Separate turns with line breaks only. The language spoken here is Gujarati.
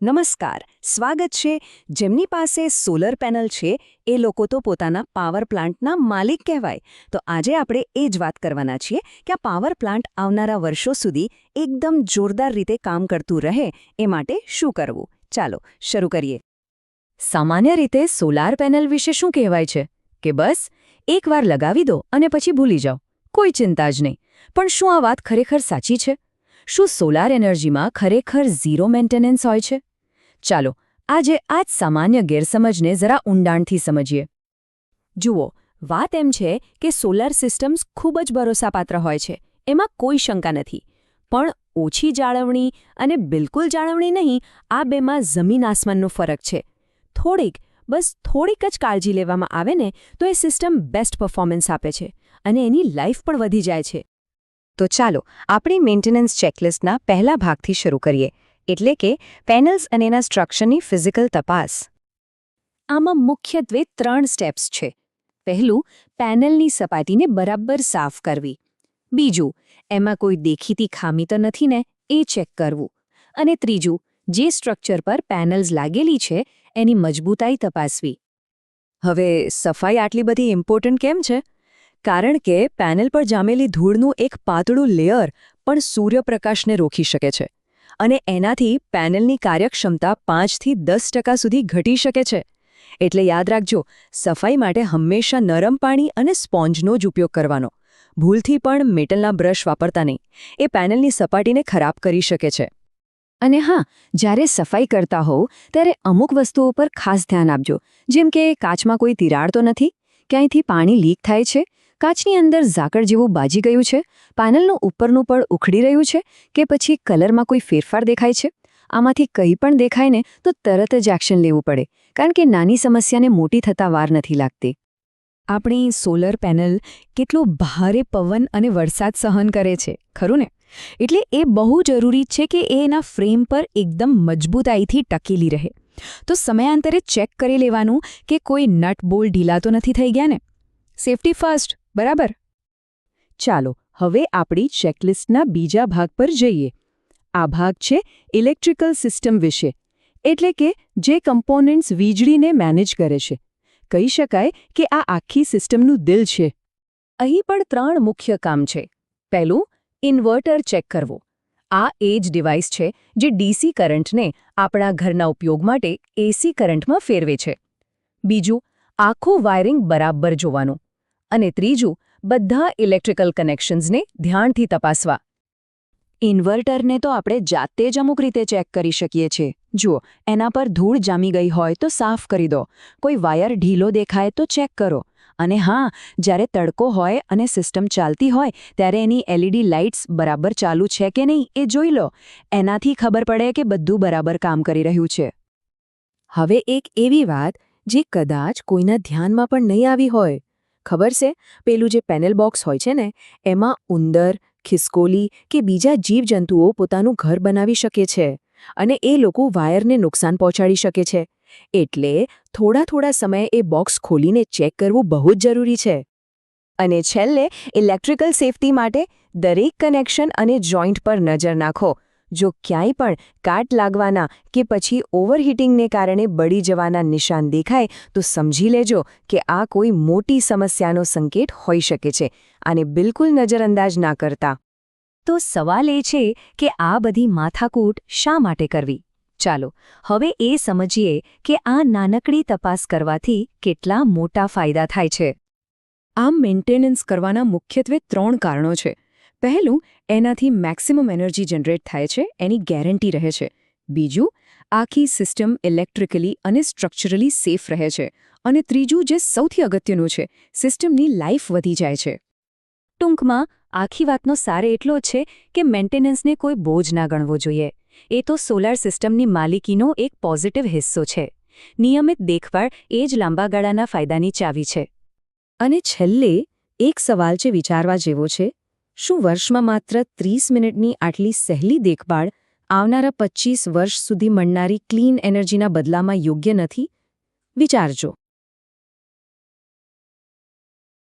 નમસ્કાર, સ્વાગત છે. જેમની પાસે સોલર પેનલ છે એ લોકો તો પોતાના પાવર પ્લાન્ટના માલિક કહેવાય. તો આજે આપણે એ જ વાત કરવાના છીએ કે આ પાવર પ્લાન્ટ આવનારા વર્ષો સુધી એકદમ જોરદાર રીતે કામ કરતું રહે એ માટે શું કરવું. ચાલો શરૂ કરીએ.
સામાન્ય રીતે સોલાર પેનલ વિશે શું કહેવાય છે કે બસ એકવાર લગાવી દો અને પછી ભૂલી જાઓ, કોઈ ચિંતા જ નહીં. પણ શું આ વાત ખરેખર સાચી છે? શું સોલાર એનર્જીમાં ખરેખર ઝીરો મેન્ટેનન્સ હોય છે? ચાલો આજે આ જ સામાન્ય ગેરસમજને જરા ઊંડાણથી સમજીએ.
જુઓ, વાત એમ છે કે સોલાર સિસ્ટમ્સ ખૂબ જ ભરોસાપાત્ર હોય છે, એમાં કોઈ શંકા નથી. પણ ઓછી જાળવણી અને બિલકુલ જાળવણી નહીં, આ બેમાં જમીન આસમાનનો ફરક છે. બસ થોડીક જ કાળજી લેવામાં આવે ને તો એ સિસ્ટમ બેસ્ટ પરફોર્મન્સ આપે છે અને એની લાઈફ પણ વધી જાય છે.
તો ચાલો આપણી મેન્ટેનન્સ ચેકલિસ્ટના પહેલા ભાગથી શરૂ કરીએ, એટલે કે પેનલ્સ અને એના સ્ટ્રક્ચરની ફિઝિકલ તપાસ.
આમાં મુખ્યત્વે 3 સ્ટેપ્સ છે. પહેલું, પેનલની સપાટીને બરાબર સાફ કરવી. બીજું, એમાં કોઈ દેખીતી ખામી તો નથી ને એ ચેક કરવું. અને ત્રીજું, જે સ્ટ્રક્ચર પર પેનલ્સ લાગેલી છે એની મજબૂતાઈ તપાસવી.
હવે સફાઈ આટલી બધી ઇમ્પોર્ટન્ટ કેમ છે? કારણ કે પેનલ પર જામેલી ધૂળનું એક પાતળું લેયર પણ સૂર્યપ્રકાશને રોકી શકે છે અને એનાથી પેનલની કાર્યક્ષમતા 5થી 10% સુધી ઘટી શકે છે. એટલે યાદ રાખજો, સફાઈ માટે હંમેશા નરમ પાણી અને સ્પોન્જનો જ ઉપયોગ કરવાનો. ભૂલથી પણ મેટલના બ્રશ વાપરતા નહીં, એ પેનલની સપાટીને ખરાબ કરી શકે છે. અને હા, જ્યારે સફાઈ કરતા હોવ ત્યારે અમુક વસ્તુઓ પર ખાસ ધ્યાન આપજો, જેમ કે કાચમાં કોઈ તિરાડ તો નથી, ક્યાંયથી પાણી લીક થાય છે, કાચની અંદર ઝાકળ જેવું બાજી ગયું છે, પેનલનું ઉપરનું પડ ઉખડી રહ્યું છે કે પછી કલરમાં કોઈ ફેરફાર દેખાય છે. આમાંથી કંઈ પણ દેખાય ને તો તરત જ એક્શન લેવું પડે, કારણ કે નાની સમસ્યાને મોટી થતાં વાર નથી લાગતી.
આપણી સોલર પેનલ કેટલો ભારે પવન અને વરસાદ સહન કરે છે, ખરું ને? એટલે એ બહુ જરૂરી છે કે એ એના ફ્રેમ પર એકદમ મજબૂતાઈથી ટકેલી રહે. તો સમયાંતરે ચેક કરી લેવાનું કે કોઈ નટ બોલ્ટ ઢીલા તો નથી થઈ ગયા ને. સેફટી ફર્સ્ટ, બરાબર?
ચાલો હવે આપણી ચેકલિસ્ટના બીજા ભાગ પર જઈએ. આ ભાગ છે ઇલેક્ટ્રિકલ સિસ્ટમ વિશે, એટલે કે જે કમ્પોનન્ટ્સ વીજળીને મેનેજ કરે છે. કહી શકાય કે આ આખી સિસ્ટમનું દિલ છે.
અહીં પણ 3 મુખ્ય કામ છે. પહેલું, ઇન્વર્ટર ચેક કરવો. આ એ જ ડિવાઇસ છે જે ડીસી કરંટને આપણા ઘરના ઉપયોગ માટે એસી કરંટમાં ફેરવે છે. બીજું, આખું વાયરિંગ બરાબર જોવાનું. અને ત્રીજું, બધા ઇલેક્ટ્રિકલ કનેક્શન્સને ધ્યાનથી તપાસવા. ઇન્વર્ટરને તો આપણે જાતે જ અમુક રીતે ચેક કરી શકીએ છીએ. જુઓ, એના પર ધૂળ જામી ગઈ હોય તો સાફ કરી દો, કોઈ વાયર ઢીલો દેખાય તો ચેક કરો. અને હા, જ્યારે તડકો હોય અને સિસ્ટમ ચાલતી હોય ત્યારે એની એલઈડી લાઇટ્સ બરાબર ચાલુ છે કે નહીં એ જોઈ લો. એનાથી ખબર પડે કે બધું બરાબર કામ કરી રહ્યું છે.
હવે એક એવી વાત જે કદાચ કોઈના ધ્યાનમાં પણ નહીં આવી હોય. ખબર છે, પેલું જે પેનલ બોક્સ હોય છે ને, એમાં ઉંદર, ખિસકોલી કે બીજા જીવજંતુઓ પોતાનું ઘર બનાવી શકે છે અને એ લોકો વાયરને નુકસાન પહોંચાડી શકે છે. એટલે થોડા સમયે એ બોક્સ ખોલીને ચેક કરવું બહુ જ જરૂરી છે. અને છેલ્લે, ઇલેક્ટ્રિકલ સેફટી માટે દરેક કનેક્શન અને જોઈન્ટ પર નજર નાખો. જો ક્યાંય પણ કાટ લાગવાના કે પછી ઓવરહીટિંગને કારણે બળી જવાના નિશાન દેખાય તો સમજી લેજો કે આ કોઈ મોટી સમસ્યાનો સંકેત હોઈ શકે છે. આને બિલકુલ નજરઅંદાજ ના કરતા. તો સવાલ એ છે કે આ બધી માથાકૂટ શા માટે કરવી? ચાલો હવે એ સમજીએ કે આ નાનકડી તપાસ કરવાથી કેટલા મોટા ફાયદા થાય છે. આમ મેન્ટેનન્સ કરવાના મુખ્યત્વે 3 કારણો છે. પહેલું, એનાથી મેક્સિમમ એનર્જી જનરેટ થાય છે, એની ગેરંટી રહે છે. બીજું, આખી સિસ્ટમ ઇલેક્ટ્રિકલી અને સ્ટ્રક્ચરલી સેફ રહે છે. અને ત્રીજું, જે સૌથી અગત્યનું છે, સિસ્ટમની લાઈફ વધી જાય છે.
ટૂંકમાં આખી વાતનો સાર એટલો છે કે મેન્ટેનન્સને કોઈ બોજ ના ગણવો જોઈએ. એ તો સોલાર સિસ્ટમની માલિકીનો એક પોઝિટિવ હિસ્સો છે. નિયમિત દેખભાળ એ જ લાંબા ગાળાના ફાયદાની ચાવી છે.
અને છેલ્લે એક સવાલ છે વિચારવા જેવો છે. શું વર્ષમાં માત્ર 30 મિનિટની આટલી સહેલી દેખભાળ આવનારા 25 વર્ષ સુધી મળનારી ક્લીન એનર્જીના બદલામાં યોગ્ય નથી? વિચારજો.